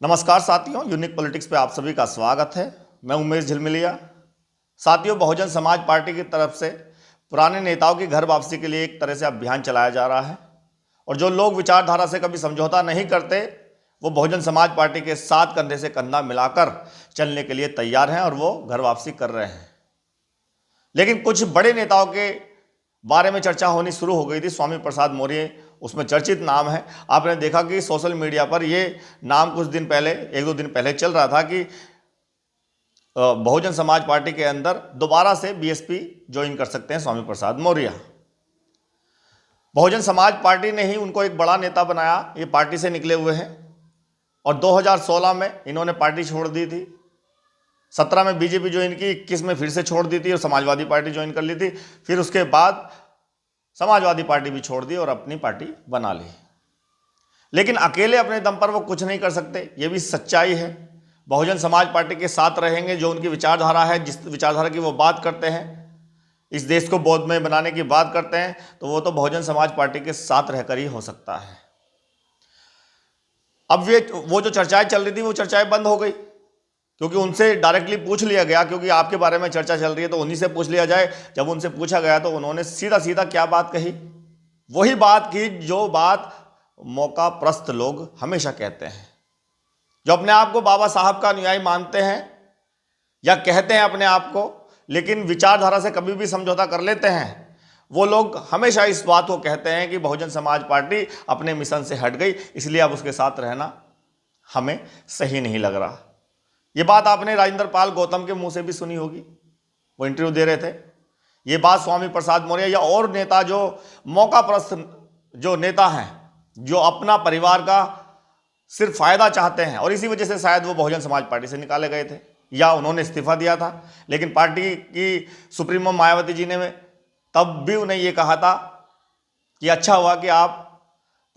नमस्कार साथियों, unique politics पे आप सभी का स्वागत है। मैं उमेश झिलमिलिया। साथियों, बहुजन समाज पार्टी की तरफ से पुराने नेताओं की घर वापसी के लिए एक तरह से अभियान चलाया जा रहा है और जो लोग विचारधारा से कभी समझौता नहीं करते वो बहुजन समाज पार्टी के साथ कंधे से कंधा मिलाकर चलने के लिए तैयार हैं और वो घर वापसी कर रहे हैं। लेकिन कुछ बड़े नेताओं के बारे में चर्चा होनी शुरू हो गई थी। स्वामी प्रसाद मौर्य उसमें चर्चित नाम है। आपने देखा कि सोशल मीडिया पर ये नाम कुछ दिन पहले, एक दो दिन पहले चल रहा था कि बहुजन समाज पार्टी के अंदर दोबारा से बीएसपी ज्वाइन कर सकते हैं स्वामी प्रसाद मौर्य। बहुजन समाज पार्टी ने ही उनको एक बड़ा नेता बनाया। ये पार्टी से निकले हुए हैं और 2016 में इन्होंने पार्टी छोड़ दी थी। 17 में बीजेपी ज्वाइन की, 21 में फिर से छोड़ दी थी और समाजवादी पार्टी ज्वाइन कर ली थी। फिर उसके बाद समाजवादी पार्टी भी छोड़ दी और अपनी पार्टी बना ली। लेकिन अकेले अपने दम पर वो कुछ नहीं कर सकते, ये भी सच्चाई है। बहुजन समाज पार्टी के साथ रहेंगे, जो उनकी विचारधारा है, जिस विचारधारा की वो बात करते हैं, इस देश को बौद्धमय बनाने की बात करते हैं, तो वो तो बहुजन समाज पार्टी के साथ रहकर ही हो सकता है। अब वो जो चर्चाएं चल रही थी वो चर्चाएं बंद हो गई, क्योंकि उनसे डायरेक्टली पूछ लिया गया, क्योंकि आपके बारे में चर्चा चल रही है तो उन्हीं से पूछ लिया जाए। जब उनसे पूछा गया तो उन्होंने सीधा सीधा क्या बात कही, वही बात की जो बात मौका प्रस्त लोग हमेशा कहते हैं। जो अपने आप को बाबा साहब का अनुयायी मानते हैं या कहते हैं अपने आप को, लेकिन विचारधारा से कभी भी समझौता कर लेते हैं, वो लोग हमेशा इस बात को कहते हैं कि बहुजन समाज पार्टी अपने मिशन से हट गई, इसलिए अब उसके साथ रहना हमें सही नहीं लग रहा। ये बात आपने राजेंद्र पाल गौतम के मुंह से भी सुनी होगी, वो इंटरव्यू दे रहे थे। ये बात स्वामी प्रसाद मौर्य या और नेता जो मौका प्रस्त जो नेता हैं, जो अपना परिवार का सिर्फ फायदा चाहते हैं, और इसी वजह से शायद वो बहुजन समाज पार्टी से निकाले गए थे या उन्होंने इस्तीफा दिया था। लेकिन पार्टी की सुप्रीमो मायावती जी ने तब भी उन्हें ये कहा था कि अच्छा हुआ कि आप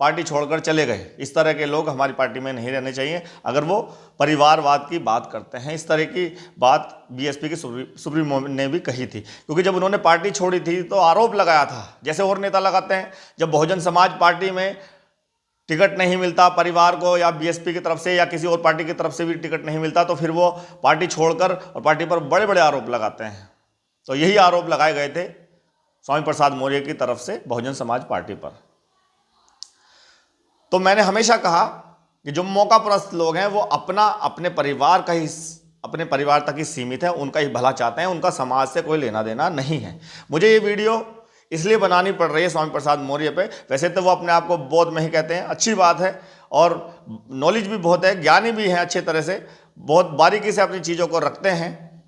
पार्टी छोड़कर चले गए, इस तरह के लोग हमारी पार्टी में नहीं रहने चाहिए। अगर वो परिवारवाद की बात करते हैं, इस तरह की बात बीएसपी की सुप्रीमो ने भी कही थी। क्योंकि जब उन्होंने पार्टी छोड़ी थी तो आरोप लगाया था, जैसे और नेता लगाते हैं, जब बहुजन समाज पार्टी में टिकट नहीं मिलता परिवार को, या बीएसपी की तरफ से या किसी और पार्टी की तरफ से भी टिकट नहीं मिलता, तो फिर वो पार्टी छोड़कर और पार्टी पर बड़े बड़े आरोप लगाते हैं। तो यही आरोप लगाए गए थे स्वामी प्रसाद मौर्य की तरफ से बहुजन समाज पार्टी पर। तो मैंने हमेशा कहा कि जो मौका प्रस्त लोग हैं वो अपने परिवार तक ही सीमित है, उनका ही भला चाहते हैं, उनका समाज से कोई लेना देना नहीं है। मुझे ये वीडियो इसलिए बनानी पड़ रही है स्वामी प्रसाद मौर्य पे। वैसे तो वो अपने आप को बौद्ध में ही कहते हैं, अच्छी बात है, और नॉलेज भी बहुत है, ज्ञानी भी हैं, अच्छे तरह से बहुत बारीकी से अपनी चीज़ों को रखते हैं।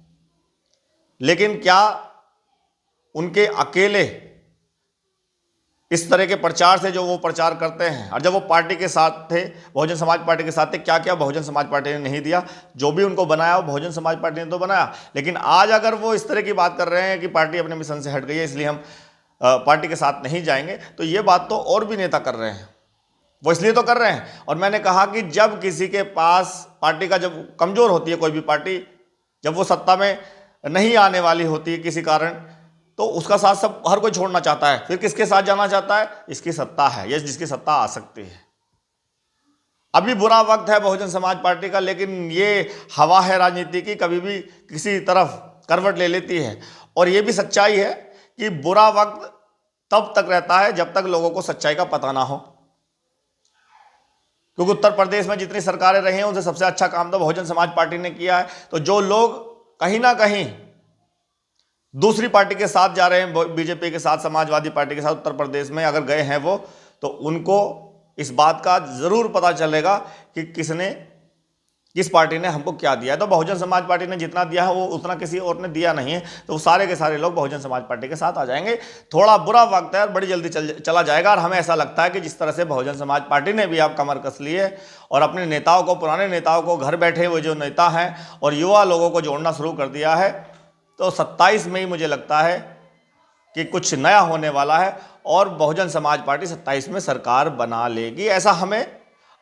लेकिन क्या उनके अकेले इस तरह के प्रचार से जो वो प्रचार करते हैं, और जब वो पार्टी के साथ थे, बहुजन समाज पार्टी के साथ थे, क्या क्या बहुजन समाज पार्टी ने नहीं दिया? जो भी उनको बनाया वो बहुजन समाज पार्टी ने तो बनाया। लेकिन आज अगर वो इस तरह की बात कर रहे हैं कि पार्टी अपने मिशन से हट गई है इसलिए हम पार्टी के साथ नहीं जाएंगे, तो ये बात तो और भी नेता कर रहे हैं। वो इसलिए तो कर रहे हैं। और मैंने कहा कि जब किसी के पास पार्टी का जब कमज़ोर होती है कोई भी पार्टी, जब वो सत्ता में नहीं आने वाली होती है किसी कारण, तो उसका साथ सब हर कोई छोड़ना चाहता है। फिर किसके साथ जाना चाहता है? इसकी सत्ता है, ये जिसकी सत्ता आ सकती है। अभी बुरा वक्त है बहुजन समाज पार्टी का, लेकिन ये हवा है राजनीति की, कभी भी किसी तरफ करवट ले लेती है। और ये भी सच्चाई है कि बुरा वक्त तब तक रहता है जब तक लोगों को सच्चाई का पता ना हो। क्योंकि उत्तर प्रदेश में जितनी सरकारें रही हैं उनसे सबसे अच्छा काम तो बहुजन समाज पार्टी ने किया है। तो जो लोग कहीं ना कहीं दूसरी पार्टी के साथ जा रहे हैं, बीजेपी के साथ, समाजवादी पार्टी के साथ, उत्तर प्रदेश में अगर गए हैं वो, तो उनको इस बात का जरूर पता चलेगा कि किस पार्टी ने हमको क्या दिया है। तो बहुजन समाज पार्टी ने जितना दिया है वो उतना किसी और ने दिया नहीं है, तो वो सारे के सारे लोग बहुजन समाज पार्टी के साथ आ जाएंगे। थोड़ा बुरा वक्त है और बड़ी जल्दी चला जाएगा। और हमें ऐसा लगता है कि जिस तरह से बहुजन समाज पार्टी ने भी आप कमर कस ली है और अपने नेताओं को, पुराने नेताओं को, घर बैठे हुए जो नेता हैं और युवा लोगों को जोड़ना शुरू कर दिया है, तो 27 में ही मुझे लगता है कि कुछ नया होने वाला है और बहुजन समाज पार्टी 27 में सरकार बना लेगी, ऐसा हमें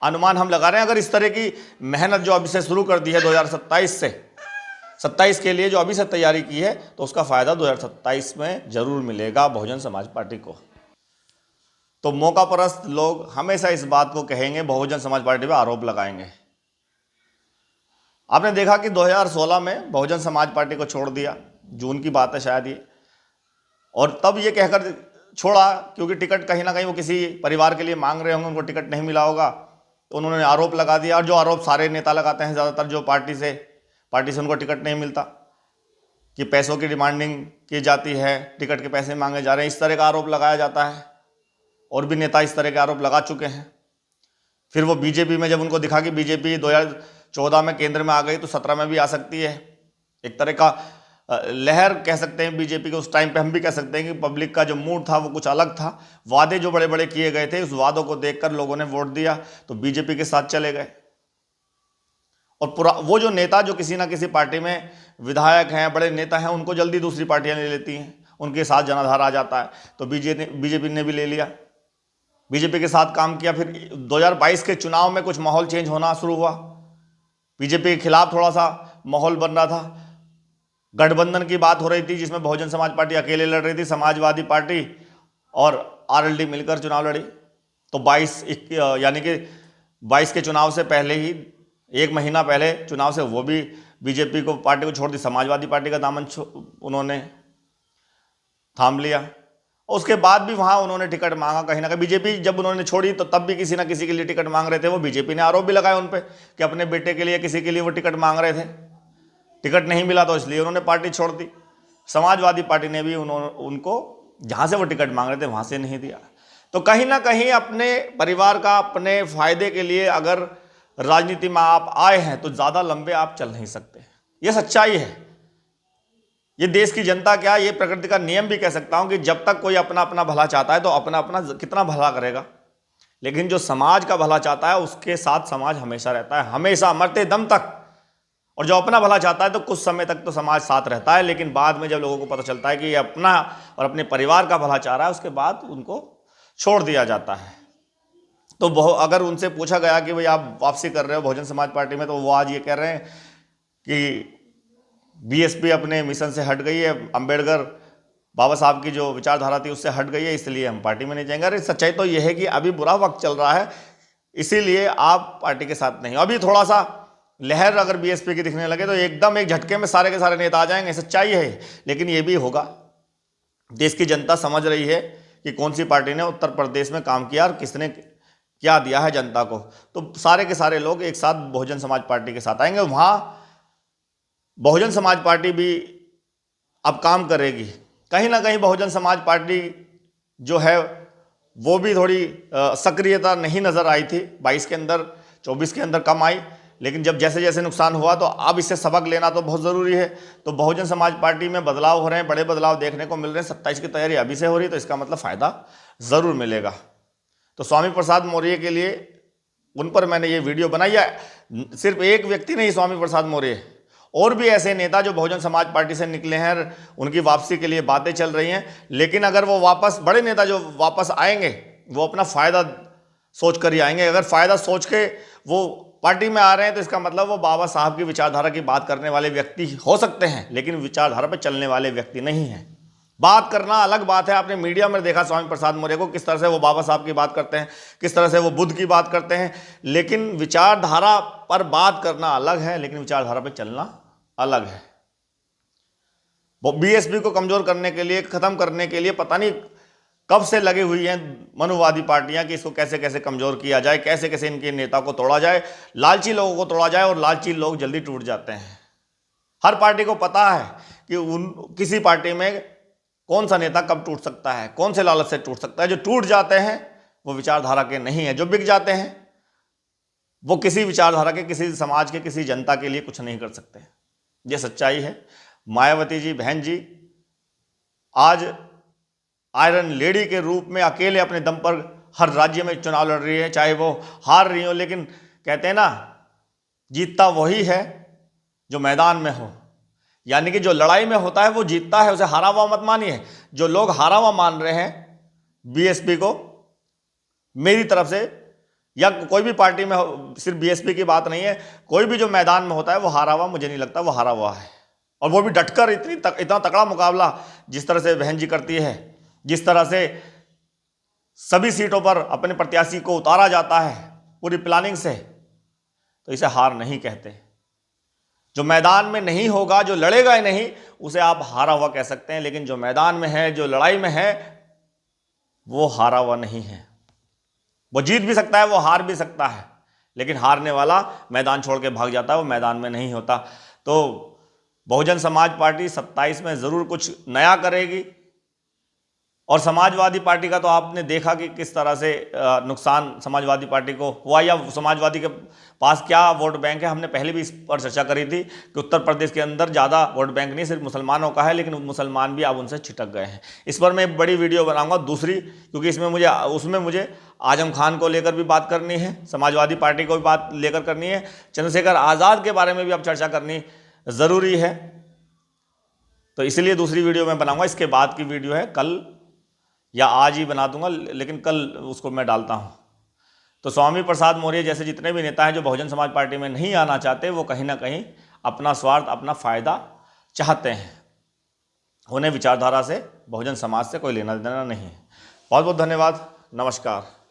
अनुमान हम लगा रहे हैं। अगर इस तरह की मेहनत जो अभी से शुरू कर दी है 2027 से, 27 के लिए जो अभी से तैयारी की है, तो उसका फायदा 2027 में जरूर मिलेगा बहुजन समाज पार्टी को। तो मौका परस्त लोग हमेशा इस बात को कहेंगे, बहुजन समाज पार्टी पर आरोप लगाएंगे आपने देखा कि 2016 में बहुजन समाज पार्टी को छोड़ दिया, जून की बात है शायद ये, और तब ये कहकर छोड़ा क्योंकि टिकट कहीं ना कहीं वो किसी परिवार के लिए मांग रहे होंगे, उनको टिकट नहीं मिला होगा, तो उन्होंने आरोप लगा दिया। और जो आरोप सारे नेता लगाते हैं ज़्यादातर, जो पार्टी से उनको टिकट नहीं मिलता, कि पैसों की डिमांडिंग की जाती है, टिकट के पैसे मांगे जा रहे हैं, इस तरह का आरोप लगाया जाता है। और भी नेता इस तरह के आरोप लगा चुके हैं। फिर वो बीजेपी में जब उनको दिखा कि बीजेपी 2014 में केंद्र में आ गई तो 17 में भी आ सकती है, एक तरह का लहर कह सकते हैं बीजेपी के उस टाइम पे, हम भी कह सकते हैं कि पब्लिक का जो मूड था वो कुछ अलग था। वादे जो बड़े बड़े किए गए थे, उस वादों को देखकर लोगों ने वोट दिया तो बीजेपी के साथ चले गए। और पूरा वो जो नेता जो किसी ना किसी पार्टी में विधायक हैं, बड़े नेता हैं, उनको जल्दी दूसरी पार्टियां ले लेती हैं, उनके साथ जनाधार आ जाता है। तो बीजेपी ने भी ले लिया, बीजेपी के साथ काम किया। फिर 2022 के चुनाव में कुछ माहौल चेंज होना शुरू हुआ, बीजेपी के खिलाफ थोड़ा सा माहौल बन रहा था, गठबंधन की बात हो रही थी जिसमें बहुजन समाज पार्टी अकेले लड़ रही थी, समाजवादी पार्टी और आरएलडी मिलकर चुनाव लड़ी। तो 22 के चुनाव से पहले ही, एक महीना पहले चुनाव से, वो भी बीजेपी को पार्टी को छोड़ दी, समाजवादी पार्टी का दामन उन्होंने थाम लिया। उसके बाद भी वहां उन्होंने टिकट मांगा कहीं ना कहीं। बीजेपी जब उन्होंने छोड़ी तो तब भी किसी ना किसी के लिए टिकट मांग रहे थे वो, बीजेपी ने आरोप भी लगाया उन पर कि अपने बेटे के लिए, किसी के लिए वो टिकट मांग रहे थे, टिकट नहीं मिला तो इसलिए उन्होंने पार्टी छोड़ दी। समाजवादी पार्टी ने भी उनको जहां से वो टिकट मांग रहे थे वहां से नहीं दिया। तो कहीं ना कहीं अपने परिवार का, अपने फायदे के लिए अगर राजनीति में आप आए हैं तो ज्यादा लंबे आप चल नहीं सकते, ये सच्चाई है। ये देश की जनता क्या, ये प्रकृति का नियम भी कह सकता हूं कि जब तक कोई अपना अपना भला चाहता है तो अपना अपना कितना भला करेगा, लेकिन जो समाज का भला चाहता है उसके साथ समाज हमेशा रहता है, हमेशा, मरते दम तक। और जो अपना भला चाहता है तो कुछ समय तक तो समाज साथ रहता है, लेकिन बाद में जब लोगों को पता चलता है कि ये अपना और अपने परिवार का भला चाह रहा है, उसके बाद उनको छोड़ दिया जाता है। तो अगर उनसे पूछा गया कि भाई आप वापसी कर रहे हो बहुजन समाज पार्टी में, तो वो आज ये कह रहे हैं कि बीएसपी अपने मिशन से हट गई है, अंबेडकर बाबा साहब की जो विचारधारा थी उससे हट गई है, इसलिए हम पार्टी में नहीं जाएंगे। अरे सच्चाई तो यह है कि अभी बुरा वक्त चल रहा है, इसीलिए आप पार्टी के साथ नहीं हो। अभी थोड़ा सा लहर अगर बीएसपी की दिखने लगे तो एकदम एक झटके में सारे के सारे नेता आ जाएंगे, सच्चाई है। लेकिन ये भी होगा, देश की जनता समझ रही है कि कौन सी पार्टी ने उत्तर प्रदेश में काम किया और किसने क्या दिया है जनता को। तो सारे के सारे लोग एक साथ बहुजन समाज पार्टी के साथ आएंगे। वहां बहुजन समाज पार्टी भी अब काम करेगी। कहीं ना कहीं बहुजन समाज पार्टी जो है वो भी थोड़ी सक्रियता नहीं नजर आई थी 22 के अंदर, 24 के अंदर कम आई, लेकिन जब जैसे जैसे नुकसान हुआ तो अब इससे सबक लेना तो बहुत ज़रूरी है। तो बहुजन समाज पार्टी में बदलाव हो रहे हैं, बड़े बदलाव देखने को मिल रहे हैं। 27 की तैयारी अभी से हो रही है तो इसका मतलब फ़ायदा ज़रूर मिलेगा। तो स्वामी प्रसाद मौर्य के लिए, उन पर मैंने ये वीडियो बनाई है। सिर्फ एक व्यक्ति नहीं, स्वामी प्रसाद मौर्य, और भी ऐसे नेता जो बहुजन समाज पार्टी से निकले हैं, उनकी वापसी के लिए बातें चल रही हैं। लेकिन अगर वो वापस, बड़े नेता जो वापस आएंगे वो अपना फ़ायदा सोच कर ही आएंगे। अगर फ़ायदा सोच के वो पार्टी में आ रहे हैं तो इसका मतलब वो बाबा साहब की विचारधारा की बात करने वाले व्यक्ति हो सकते हैं, लेकिन विचारधारा पर चलने वाले व्यक्ति नहीं हैं। बात करना अलग बात है। आपने मीडिया में देखा स्वामी प्रसाद मौर्य को, किस तरह से वो बाबा साहब की बात करते हैं, किस तरह से वो बुद्ध की बात करते हैं, लेकिन विचारधारा पर बात करना अलग है, लेकिन विचारधारा पर चलना अलग है। वो बीएसपी को कमजोर करने के लिए, खत्म करने के लिए पता नहीं कब से लगी हुई हैं मनुवादी पार्टियां कि इसको कैसे कैसे कमजोर किया जाए, कैसे कैसे इनके नेता को तोड़ा जाए, लालची लोगों को तोड़ा जाए। और लालची लोग जल्दी टूट जाते हैं। हर पार्टी को पता है कि किसी पार्टी में कौन सा नेता कब टूट सकता है, कौन से लालच से टूट सकता है। जो टूट जाते हैं वो विचारधारा के नहीं है, जो बिक जाते हैं वो किसी विचारधारा के, किसी समाज के, किसी जनता के लिए कुछ नहीं कर सकते। ये सच्चाई है। मायावती जी, बहन जी, आज आयरन लेडी के रूप में अकेले अपने दम पर हर राज्य में चुनाव लड़ रही है, चाहे वो हार रही हो, लेकिन कहते हैं ना, जीतता वही है जो मैदान में हो। यानी कि जो लड़ाई में होता है वो जीतता है, उसे हारा हुआ मत मानिए। जो लोग हारा हुआ मान रहे हैं बीएसपी को, मेरी तरफ से, या कोई भी पार्टी में हो, सिर्फ बीएसपी की बात नहीं है, कोई भी जो मैदान में होता है वो हारा हुआ मुझे नहीं लगता वो हारा हुआ है। और वो भी डटकर, इतना तगड़ा मुकाबला जिस तरह से बहन जी करती है, जिस तरह से सभी सीटों पर अपने प्रत्याशी को उतारा जाता है पूरी प्लानिंग से, तो इसे हार नहीं कहते। जो मैदान में नहीं होगा, जो लड़ेगा ही नहीं, उसे आप हारा हुआ कह सकते हैं, लेकिन जो मैदान में है, जो लड़ाई में है, वो हारा हुआ नहीं है। वो जीत भी सकता है, वो हार भी सकता है, लेकिन हारने वाला मैदान छोड़ के भाग जाता है, वो मैदान में नहीं होता। तो बहुजन समाज पार्टी 27 में ज़रूर कुछ नया करेगी। और समाजवादी पार्टी का तो आपने देखा कि किस तरह से नुकसान समाजवादी पार्टी को हुआ, या समाजवादी के पास क्या वोट बैंक है। हमने पहले भी इस पर चर्चा करी थी कि उत्तर प्रदेश के अंदर ज़्यादा वोट बैंक नहीं, सिर्फ मुसलमानों का है, लेकिन मुसलमान भी अब उनसे छिटक गए हैं। इस पर मैं एक बड़ी वीडियो बनाऊंगा दूसरी, क्योंकि उसमें मुझे आजम खान को लेकर भी बात करनी है, समाजवादी पार्टी को भी बात लेकर करनी है, चंद्रशेखर आज़ाद के बारे में भी अब चर्चा करनी ज़रूरी है। तो इसलिए दूसरी वीडियो मैं बनाऊंगा। इसके बाद की वीडियो है कल या आज ही बना दूंगा, लेकिन कल उसको मैं डालता हूं। तो स्वामी प्रसाद मौर्य जैसे जितने भी नेता हैं जो बहुजन समाज पार्टी में नहीं आना चाहते, वो कहीं ना कहीं अपना स्वार्थ, अपना फायदा चाहते हैं। उन्हें विचारधारा से, बहुजन समाज से कोई लेना देना नहीं है। बहुत बहुत धन्यवाद। नमस्कार।